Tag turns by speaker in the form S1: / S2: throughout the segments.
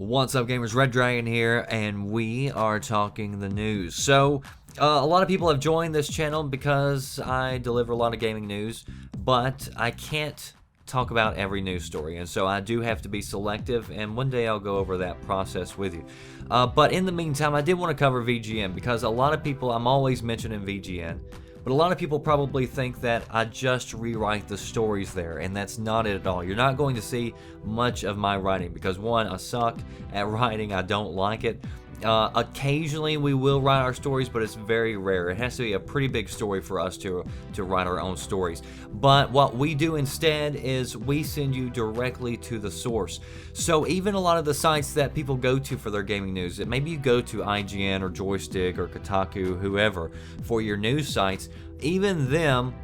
S1: What's up, gamers? Red Dragon here, and we are talking the news. So, a lot of people have joined this channel because I deliver a lot of gaming news, but I can't talk about every news story, and so I do have to be selective, and one day I'll go over that process with you. But in the meantime, I did want to cover VGN because a lot of people, I'm always mentioning VGN, but a lot of people probably think that I just rewrite the stories there, and that's not it at all. You're not going to see much of my writing because, one, I suck at writing. I don't like it. Occasionally we will write our stories, but it's very rare. It has to be a pretty big story for us to write our own stories. But what we do instead is we send you directly to the source. So even a lot of the sites that people go to for their gaming news, maybe you go to IGN or Joystick or Kotaku, whoever, for your news sites, even them,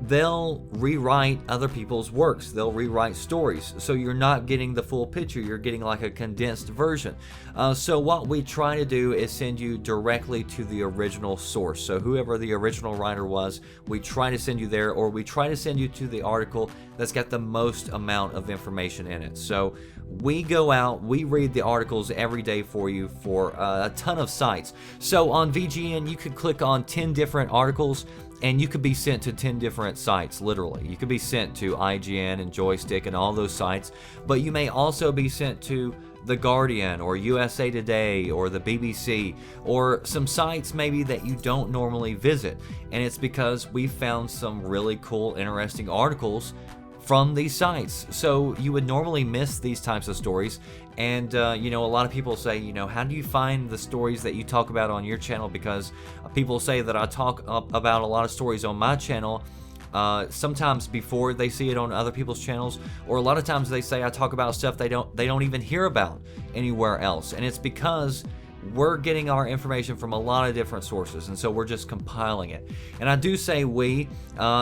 S1: they'll rewrite other people's works. They'll rewrite stories. So you're not getting the full picture. You're getting like a condensed version. So what we try to do is send you directly to the original source. So whoever the original writer was, we try to send you there, or we try to send you to the article that's got the most amount of information in it. So we go out, we read the articles every day for you for a ton of sites. So on VGN, you could click on 10 different articles, and you could be sent to 10 different sites, literally. You could be sent to IGN and Joystick and all those sites, but you may also be sent to The Guardian or USA Today or the BBC or some sites maybe that you don't normally visit. And it's because we found some really cool, interesting articles from these sites. So you would normally miss these types of stories. And you know, a lot of people say, you know, how do you find the stories that you talk about on your channel? Because people say that I talk about a lot of stories on my channel sometimes before they see it on other people's channels, or a lot of times they say I talk about stuff they don't even hear about anywhere else. And it's because we're getting our information from a lot of different sources, and so we're just compiling it. And I do say we,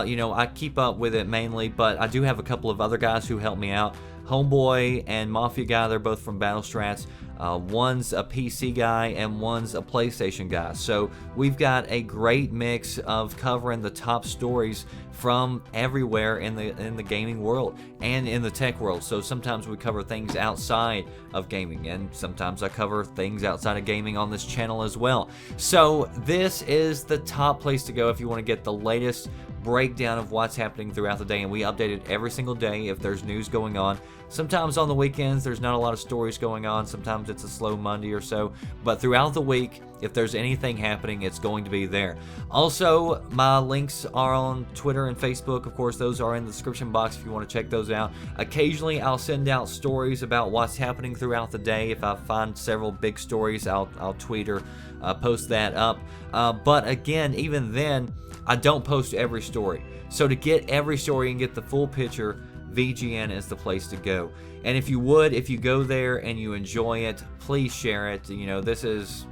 S1: you know, I keep up with it mainly, but I do have a couple of other guys who help me out. Homeboy and Mafia Guy, they're both from Battle Strats. One's a PC guy and one's a PlayStation guy. So we've got a great mix of covering the top stories from everywhere in the gaming world and in the tech world. So sometimes we cover things outside of gaming, and sometimes I cover things outside of gaming on this channel as well. So this is the top place to go if you want to get the latest breakdown of what's happening throughout the day, and we update it every single day if there's news going on. Sometimes on the weekends there's not a lot of stories going on, sometimes it's a slow Monday or so, but throughout the week, if there's anything happening, it's going to be there. Also, my links are on Twitter and Facebook. Of course, those are in the description box if you want to check those out. Occasionally I'll send out stories about what's happening throughout the day. If I find several big stories, I'll tweet or post that up. But again, even then, I don't post every story. So to get every story and get the full picture, VGN is the place to go. And if you go there and you enjoy it, please share it. You know, this is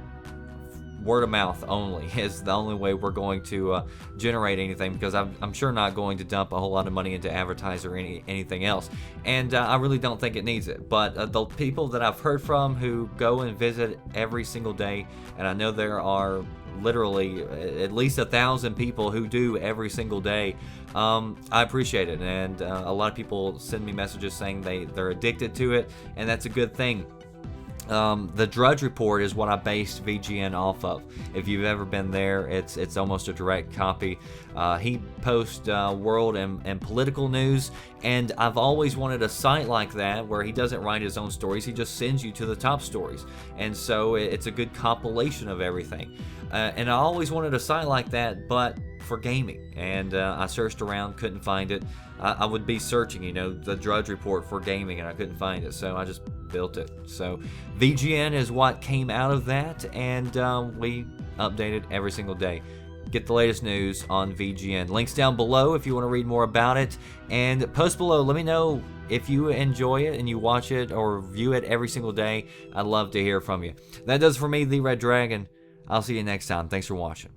S1: word of mouth only is the only way we're going to generate anything, because I'm sure not going to dump a whole lot of money into advertising or anything else, and I really don't think it needs it. But the people that I've heard from who go and visit every single day, and I know there are literally at least 1,000 people who do every single day, I appreciate it. And a lot of people send me messages saying they're addicted to it, and that's a good thing. The Drudge Report is what I based VGN off of. If you've ever been there, it's almost a direct copy. He posts world and political news, and I've always wanted a site like that where he doesn't write his own stories, he just sends you to the top stories. And so it's a good compilation of everything. And I always wanted a site like that, but for gaming, and I searched around, couldn't find it. I would be searching, you know, the Drudge Report for gaming, and I couldn't find it, so I just built it. So VGN is what came out of that, and we update it every single day. Get the latest news on VGN. Links down below if you want to read more about it, and post below. Let me know if you enjoy it and you watch it or view it every single day. I'd love to hear from you. That does it for me, the Red Dragon. I'll see you next time. Thanks for watching.